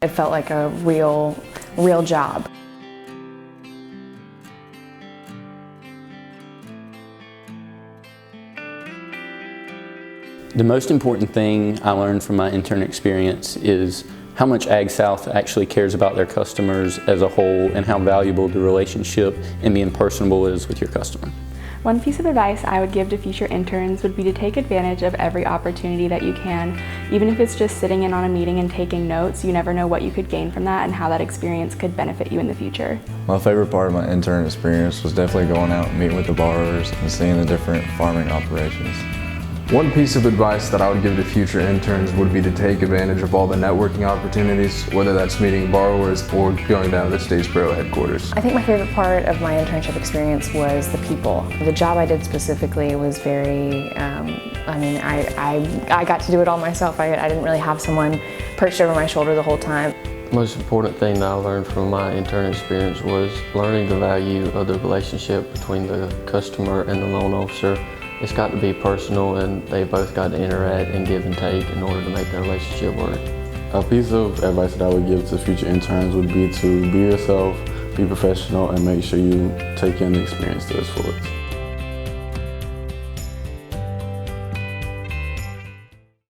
It felt like a real job. The most important thing I learned from my intern experience is how much AgSouth actually cares about their customers as a whole and how valuable the relationship and being personable is with your customer. One piece of advice I would give to future interns would be to take advantage of every opportunity that you can. Even if it's just sitting in on a meeting and taking notes, you never know what you could gain from that and how that experience could benefit you in the future. My favorite part of my intern experience was definitely going out and meeting with the borrowers and seeing the different farming operations. One piece of advice that I would give to future interns would be to take advantage of all the networking opportunities, whether that's meeting borrowers or going down to the Statesboro headquarters. I think my favorite part of my internship experience was the people. The job I did specifically was very, I got to do it all myself. I didn't really have someone perched over my shoulder the whole time. The most important thing that I learned from my intern experience was learning the value of the relationship between the customer and the loan officer. It's got to be personal, and they both got to interact and give and take in order to make their relationship work. A piece of advice that I would give to future interns would be to be yourself, be professional, and make sure you take in the experience to its fullest.